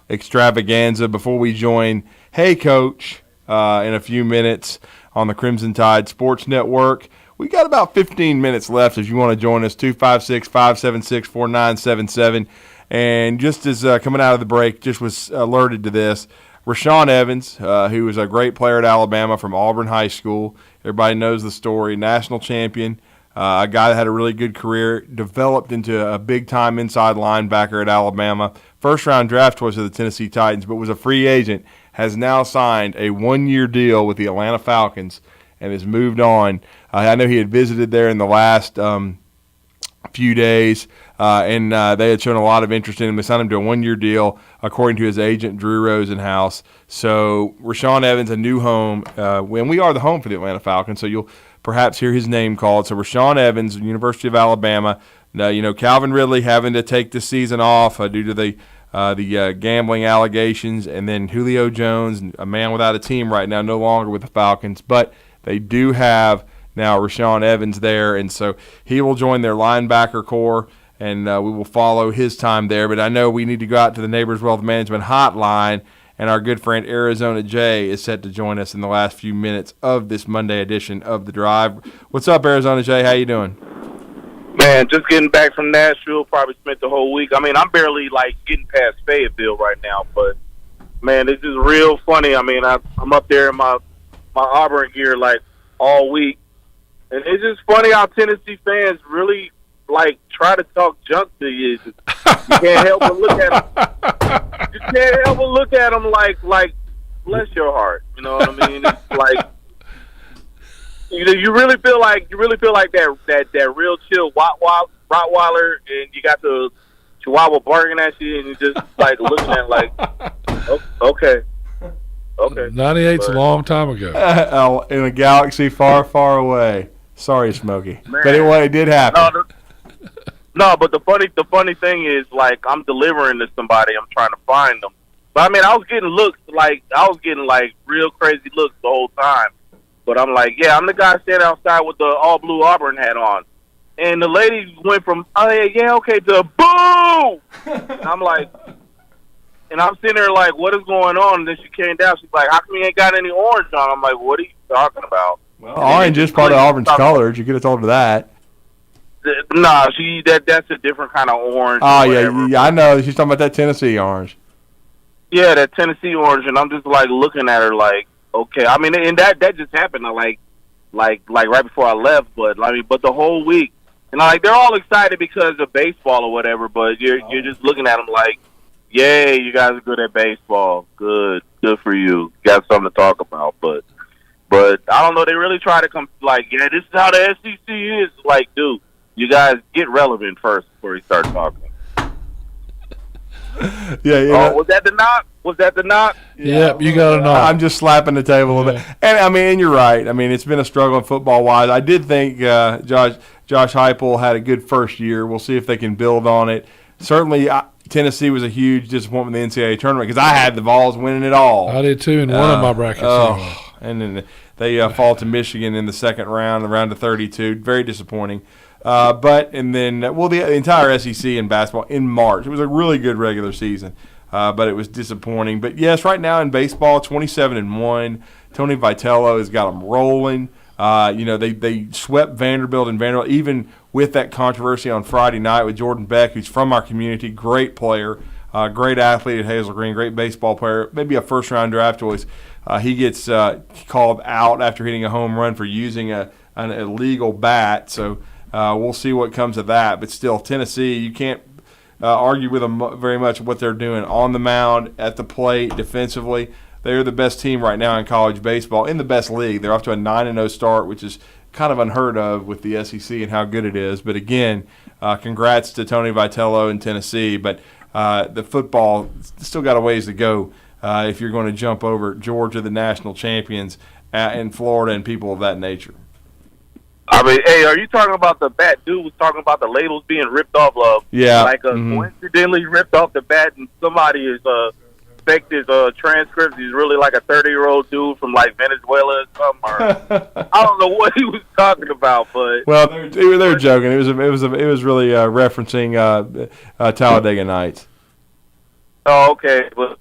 S2: extravaganza before we join Hey Coach in a few minutes on the Crimson Tide Sports Network. We got about 15 minutes left if you want to join us, 256-576-4977. And just as coming out of the break, just was alerted to this, Rashawn Evans, who was a great player at Alabama from Auburn High School. Everybody knows the story, national champion, a guy that had a really good career, developed into a big-time inside linebacker at Alabama, first-round draft choice of the Tennessee Titans, but was a free agent, has now signed a one-year deal with the Atlanta Falcons and has moved on. I know he had visited there in the last few days, and they had shown a lot of interest in him. They signed him to a one-year deal, according to his agent, Drew Rosenhaus. So Rashawn Evans, a new home, and we are the home for the Atlanta Falcons, so you'll perhaps hear his name called. So Rashawn Evans, University of Alabama. Calvin Ridley having to take this season off due to the gambling allegations, and then Julio Jones, a man without a team right now, no longer with the Falcons. But they do have now Rashawn Evans there, and so he will join their linebacker core, and we will follow his time there. But I know we need to go out to the Neighbors Wealth Management hotline, and our good friend Arizona Jay is set to join us in the last few minutes of this Monday edition of The Drive. What's up, Arizona Jay? How you doing?
S4: Man, just getting back from Nashville. Probably spent the whole week. I mean, I'm barely, getting past Fayetteville right now. But, man, this is real funny. I mean, I'm up there in my Auburn gear, all week. And it's just funny how Tennessee fans really, try to talk junk to you. You can't help but look at them. You can't help but look at them like, bless your heart. You know what I mean? It's like, you really feel like that real chill Rottweiler, and you got the Chihuahua barking at you, and you just looking at okay.
S1: 98's a long time ago.
S2: In a galaxy far, far away. Sorry, Smokey. Man. But anyway, it did happen.
S4: No, but the funny thing is, I'm delivering to somebody. I'm trying to find them. But, I mean, I was getting looks, real crazy looks the whole time. But I'm yeah, I'm the guy standing outside with the all-blue Auburn hat on. And the lady went from, yeah, okay, to boo! And I'm and I'm sitting there what is going on? And then she came down. She's like, how come you ain't got any orange on? I'm what are you talking about?
S2: Well, orange is part of Auburn's colors. You could have told her that.
S4: Nah, that's a different kind of orange.
S2: Oh, yeah, I know. She's talking about that Tennessee orange.
S4: Yeah, that Tennessee orange. And I'm just, looking at her okay. I mean, and that just happened, right before I left. But, but the whole week. And, they're all excited because of baseball or whatever. But you're just looking at them yay, you guys are good at baseball. Good for you. Got something to talk about. But I don't know. They really try to come yeah, this is how the SEC is. Dude, you guys get relevant first before you start talking.
S2: Yeah.
S4: Oh, was that the knock?
S1: Yep, you got a knock.
S2: I'm just slapping the table a little bit. And, and you're right. I mean, it's been a struggle football-wise. I did think Josh Heupel had a good first year. We'll see if they can build on it. Certainly, Tennessee was a huge disappointment in the NCAA tournament because I had the Vols winning it all.
S1: I did, too, in one of my brackets.
S2: And then they fall to Michigan in the second round, the round of 32. Very disappointing. The entire SEC in basketball in March. It was a really good regular season, but it was disappointing. But, yes, right now in baseball, 27-1. Tony Vitello has got them rolling. They swept Vanderbilt, even with that controversy on Friday night with Jordan Beck, who's from our community, great player, great athlete at Hazel Green, great baseball player, maybe a first-round draft choice. He gets called out after hitting a home run for using an illegal bat, so we'll see what comes of that. But still, Tennessee, you can't argue with them very much what they're doing on the mound, at the plate, defensively. They're the best team right now in college baseball, in the best league. They're off to a 9-0 start, which is kind of unheard of with the SEC and how good it is. But again, congrats to Tony Vitello in Tennessee. But the football still got a ways to go if you're going to jump over Georgia, the national champions, and Florida and people of that nature.
S4: I mean, hey, are you talking about the bat? Dude was talking about the labels being ripped off.
S2: Yeah.
S4: Coincidentally ripped off the bat, and somebody is inspect his transcripts. He's really like a 30-year-old dude from like Venezuela or something. Or, I don't know what he was talking about, but
S2: well, they're joking. It was really referencing Talladega Nights.
S4: Oh, okay, but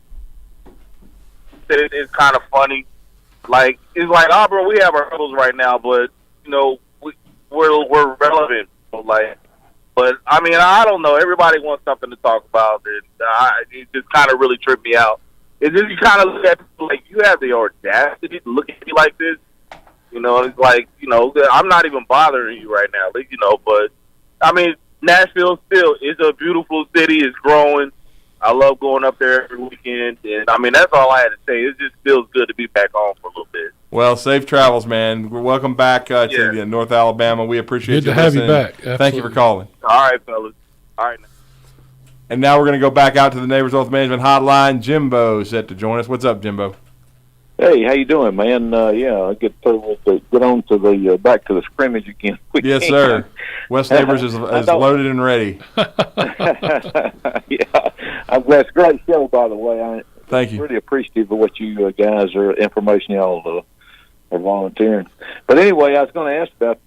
S4: it's kind of funny. Like it's like, oh, bro, we have our troubles right now, but you know, we're relevant. Like, but I mean, I don't know. Everybody wants something to talk about, and it just kind of really tripped me out. It's just you kind of look at people like, you have the audacity to look at me like this. You know, it's like, you know, I'm not even bothering you right now. Like, you know, but I mean, Nashville still is a beautiful city. It's growing. I love going up there every weekend, and I mean, that's all I had to say. It just feels good to be back home for a little bit.
S2: Well, safe travels, man. Welcome back to North Alabama. We appreciate
S1: Good to have you back. Absolutely.
S2: Thank you for calling.
S4: All right, fellas. All right.
S2: And now we're going to go back out to the Neighbors Wealth Management Hotline. Jimbo set to join us. What's up, Jimbo?
S5: Hey, how you doing, man? I get on to the back to the scrimmage again.
S2: Yes, sir. West Neighbors is loaded and ready.
S5: Yeah, I'm glad. It's a great show, by the way.
S2: Thank you.
S5: Really appreciative of what you guys information y'all are volunteering. But anyway, I was going to ask about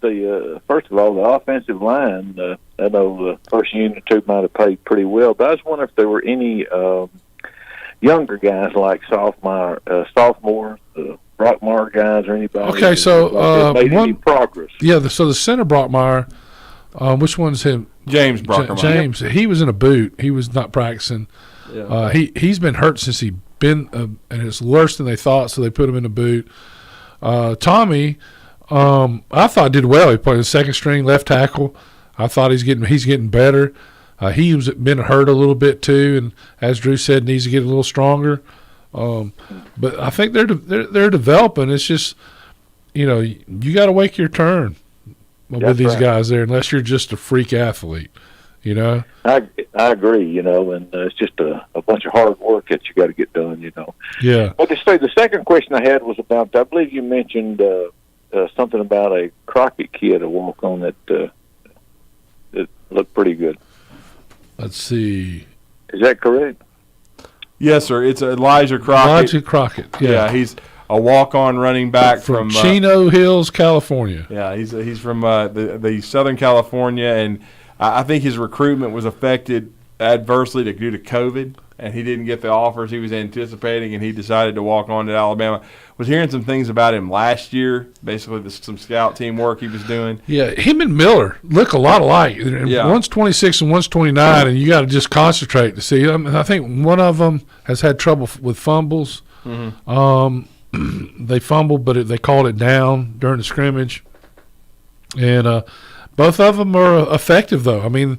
S5: first of all, the offensive line. I know the first unit or two might have played pretty well, but I was wondering if there were any younger guys like sophomores, Brockmeyer guys, or anybody.
S1: Okay, so
S5: made any progress.
S1: Yeah, so the center Brockmeyer, which one's him?
S2: James Brockmeyer.
S1: James. He was in a boot. He was not practicing.
S2: Yeah.
S1: He's been hurt since he been, and it's worse than they thought. So they put him in a boot. Tommy, I thought did well. He played the second string left tackle. I thought he's getting better. He's been hurt a little bit too, and as Drew said, needs to get a little stronger. But I think they're developing. It's just, you know, you got to wait your turn with these guys there, unless you're just a freak athlete. You know,
S5: I agree. You know, and it's just a bunch of hard work that you got to get done. You know.
S1: Yeah.
S5: But the second question I had was about. I believe you mentioned something about a Crockett kid, a walk on that looked pretty good.
S1: Let's see.
S5: Is that correct?
S2: Yes, sir. It's Elijah Crockett.
S1: Elijah Crockett. Yeah,
S2: he's a walk-on running back from
S1: Chino Hills, California.
S2: Yeah, he's from the Southern California, and I think his recruitment was affected adversely due to COVID, and he didn't get the offers he was anticipating, and he decided to walk on to Alabama. Was hearing some things about him last year, basically some scout team work he was doing.
S1: Yeah, him and Miller look a lot alike.
S2: Yeah.
S1: One's 26 and one's 29, and you got to just concentrate to see. I think one of them has had trouble with fumbles.
S2: Mm-hmm.
S1: They fumbled, but they called it down during the scrimmage. And both of them are effective, though. I mean,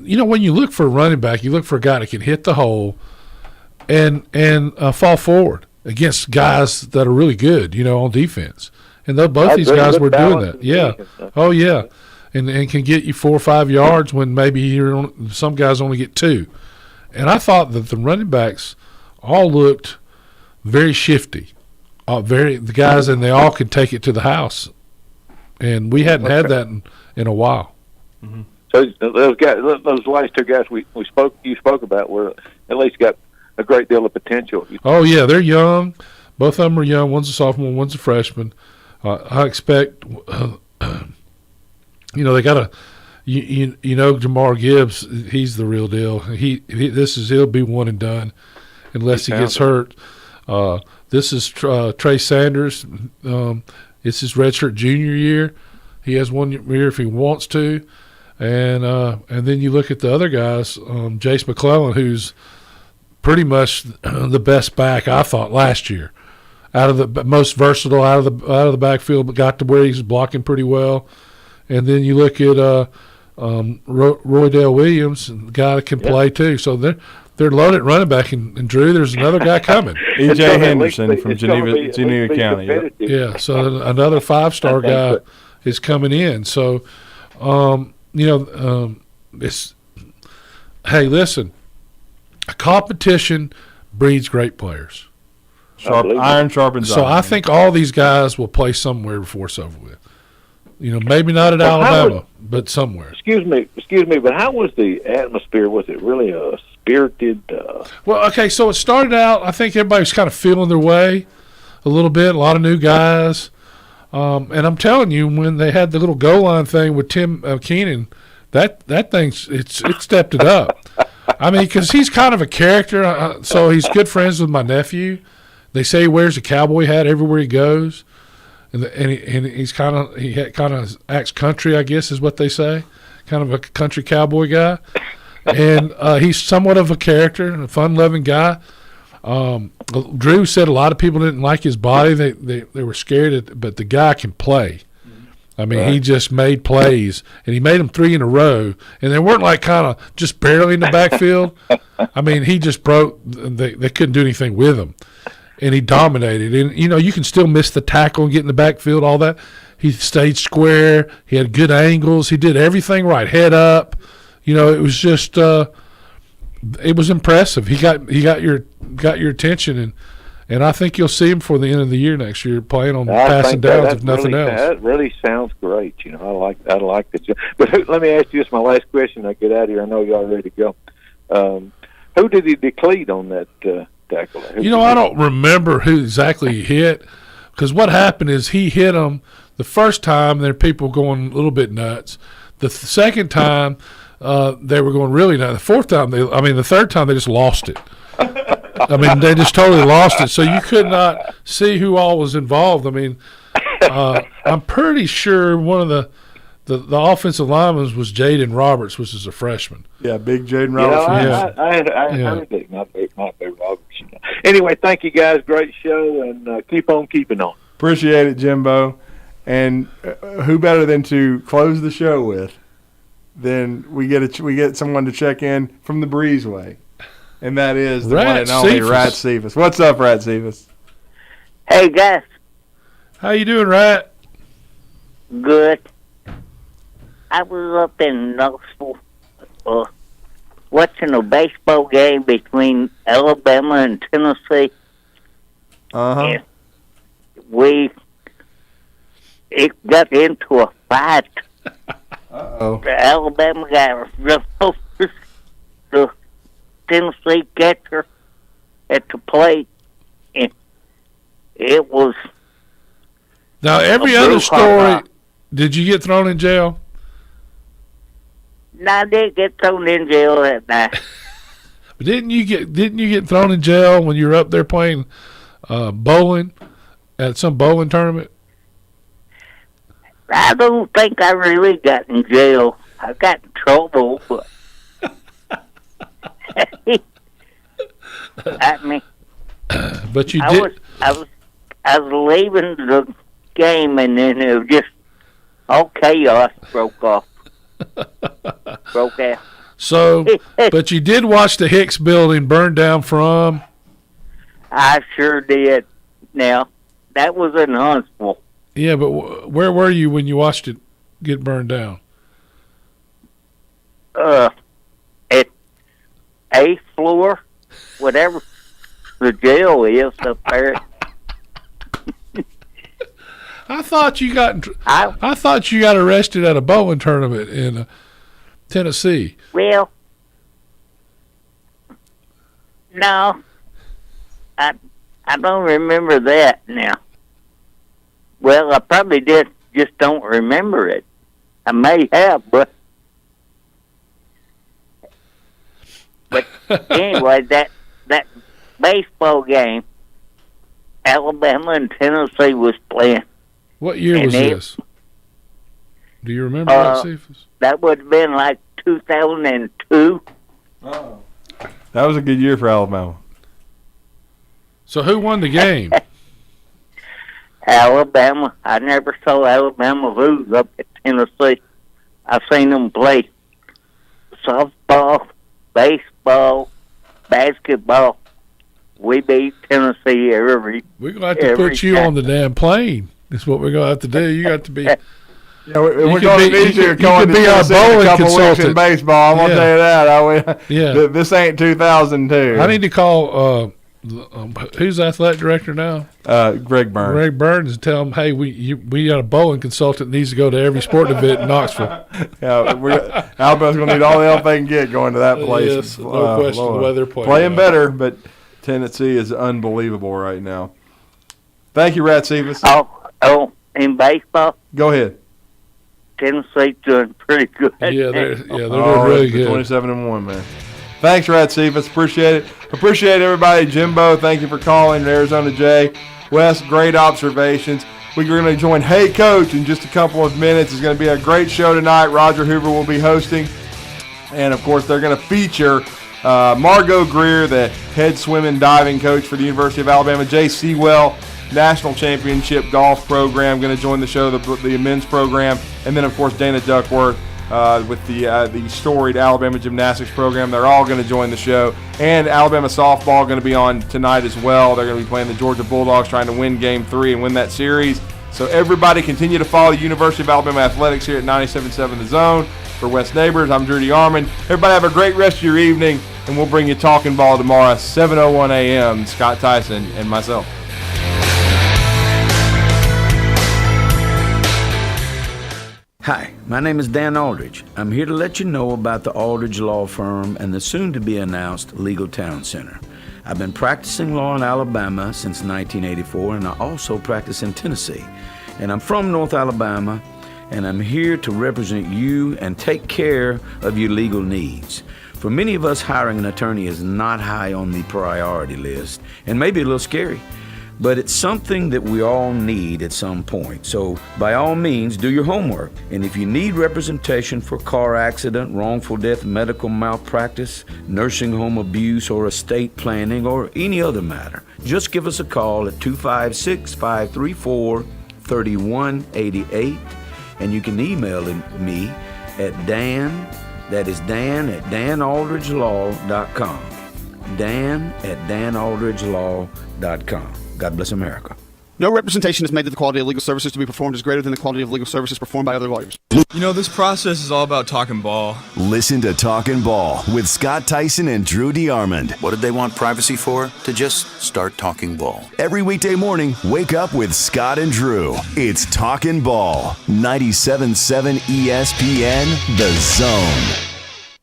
S1: you know, when you look for a running back, you look for a guy that can hit the hole and fall forward against guys that are really good, you know, on defense. And both these guys were doing that. Yeah. Oh, yeah. And can get you 4 or 5 yards when maybe some guys only get 2. And I thought that the running backs all looked very shifty. The guys, and they all could take it to the house. And we hadn't had that in a while.
S2: Mm-hmm.
S5: So those guys, those last 2 guys you spoke about, were at least got a great deal of potential.
S1: Oh yeah, they're young. Both of them are young. One's a sophomore, one's a freshman. I expect, you know, they got to, you know, Jamar Gibbs. He's the real deal. He'll be one and done, unless he gets hurt. This is Trey Sanders. It's his redshirt junior year. He has 1 year if he wants to. And then you look at the other guys, Jace McClellan, who's pretty much the best back I thought last year, out of the most versatile out of the backfield, but got to where he's blocking pretty well. And then you look at Roydale Williams, the guy that can play too. So they're loaded running back, and Drew, there's another guy coming.
S2: E.J. Henderson from Geneva County. Yep.
S1: Yeah, so another 5-star guy is coming in. So, you know, hey, listen, a competition breeds great players.
S2: Iron sharpens iron.
S1: So I think all these guys will play somewhere before it's over with. You know, maybe not at Alabama, but somewhere.
S5: Excuse me, but how was the atmosphere? Was it really a spirited.
S1: Well, okay, so it started out, I think everybody was kind of feeling their way a little bit, a lot of new guys. And I'm telling you, when they had the little goal line thing with Tim Keenan, that thing, it stepped it up. I mean, because he's kind of a character, so he's good friends with my nephew. They say he wears a cowboy hat everywhere he goes, and he's kind of acts country, I guess is what they say, kind of a country cowboy guy. And he's somewhat of a character, a fun-loving guy. Drew said a lot of people didn't like his body. They were scared, but the guy can play. I mean, He just made plays, and he made them 3 in a row, and they weren't like kind of just barely in the backfield. I mean, he just broke. They couldn't do anything with him, and he dominated. And, you can still miss the tackle and get in the backfield, all that. He stayed square. He had good angles. He did everything right, head up. It was just it was impressive. He got your attention, and I think you'll see him for the end of the year next year playing on passing downs, if nothing else.
S5: That really sounds great. I like that. But let me ask you this, my last question. I get out of here. I know y'all ready to go. Who did he deplete on that tackle?
S1: I don't remember who exactly he hit, because what happened is he hit him the first time. There were people going a little bit nuts. The second time. They were going really nuts. The third time they just lost it. I mean, they just totally lost it. So you could not see who all was involved. I mean, I'm pretty sure one of the offensive linemen was Jaden Roberts, which is a freshman.
S2: Yeah, big Jaden Roberts.
S5: I heard it. Might be Roberts. Anyway, thank you guys. Great show, and keep on keeping on.
S2: Appreciate it, Jimbo. And who better than to close the show with? Then we get someone to check in from the Breezeway, and that is the one and only Rat Cephas. What's up, Rat Cephas?
S8: Hey guys,
S1: how you doing, Rat?
S8: Good. I was up in Knoxville watching a baseball game between Alabama and Tennessee.
S2: And
S8: it got into a fight.
S2: Uh-oh.
S8: The Alabama guy run over the Tennessee catcher at the plate, and it was.
S1: Now, every other story, did you get thrown in jail?
S8: No, I didn't get thrown in jail that night.
S1: But didn't you get thrown in jail when you were up there playing bowling at some bowling tournament?
S8: I don't think I really got in jail. I got in trouble, but I mean,
S1: but you did.
S8: I was leaving the game, and then it was just all chaos broke out.
S1: So, but you did watch the Hicks building burn down from?
S8: I sure did. Now, that was in Huntsville.
S1: Yeah, but where were you when you watched it get burned down?
S8: At 8th floor, whatever the jail is up there.
S1: I thought you got arrested at a bowling tournament in Tennessee.
S8: Well, no, I don't remember that now. Well, I probably just don't remember it. I may have, but anyway, that baseball game, Alabama and Tennessee was playing.
S1: What year was this? Do you remember that, Cephas?
S8: That would have been like 2002.
S2: Oh. That was a good year for Alabama.
S1: So who won the game?
S8: Alabama. I never saw Alabama lose up at Tennessee. I've seen them play softball, baseball, basketball. We beat Tennessee every.
S1: We're gonna have to put you on the damn plane. That's what we're gonna have to do. You got to be.
S2: Yeah, we're going to need you going to Tennessee in a couple weeks in baseball. I'm going to tell you that. This ain't 2002.
S1: I need to call who's the athletic director now?
S2: Greg Burns.
S1: Greg Burns, and tell him, hey, we got a bowling consultant that needs to go to every sporting event in Knoxville.
S2: Yeah, Alabama's going to need all the help they can get going to that place.
S1: Yes, no question the way they're
S2: playing better, but Tennessee is unbelievable right now. Thank you, Rat Cephas.
S8: Oh, in baseball?
S2: Go ahead.
S8: Tennessee's doing pretty good.
S1: Yeah, they're doing really good.
S2: 27-1, man. Thanks, Rat Cephas. Appreciate it. Appreciate everybody. Jimbo, thank you for calling. Arizona J. Wes, great observations. We're going to join Hey Coach in just a couple of minutes. It's going to be a great show tonight. Roger Hoover will be hosting. And, of course, they're going to feature Margot Greer, the head swim and diving coach for the University of Alabama. Jay Sewell, National Championship Golf Program, going to join the show, the men's program. And then, of course, Dana Duckworth with the storied Alabama Gymnastics program. They're all going to join the show. And Alabama softball going to be on tonight as well. They're going to be playing the Georgia Bulldogs, trying to win Game 3 and win that series. So everybody continue to follow the University of Alabama Athletics here at 97.7 The Zone. For West Neighbors, I'm Drew DeArmond. Everybody have a great rest of your evening, and we'll bring you Talking Ball tomorrow, 7:01 a.m., Scott Tyson and myself.
S9: Hi, my name is Dan Aldridge. I'm here to let you know about the Aldridge Law Firm and the soon-to-be-announced Legal Town Center. I've been practicing law in Alabama since 1984, and I also practice in Tennessee. And I'm from North Alabama, and I'm here to represent you and take care of your legal needs. For many of us, hiring an attorney is not high on the priority list, and maybe a little scary. But it's something that we all need at some point. So by all means, do your homework. And if you need representation for car accident, wrongful death, medical malpractice, nursing home abuse, or estate planning, or any other matter, just give us a call at 256-534-3188. And you can email me at Dan, that is Dan at danaldridgelaw.com. Dan at danaldridgelaw.com. God bless America.
S10: No representation is made that the quality of legal services to be performed is greater than the quality of legal services performed by other lawyers.
S11: You know, this process is all about talking ball.
S3: Listen to Talkin' Ball with Scott Tyson and Drew DeArmond.
S13: What did they want privacy for? To just start talking ball.
S3: Every weekday morning, wake up with Scott and Drew. It's Talkin' Ball. 97.7 ESPN, The Zone.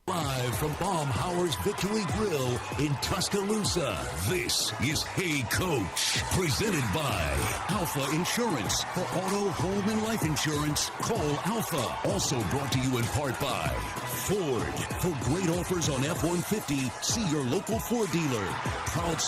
S22: Live from Bob Howard's Victory Grill in Tuscaloosa, this is Hey Coach, presented by Alpha Insurance. For auto, home, and life insurance, call Alpha. Also brought to you in part by Ford. For great offers on F-150, see your local Ford dealer. Proud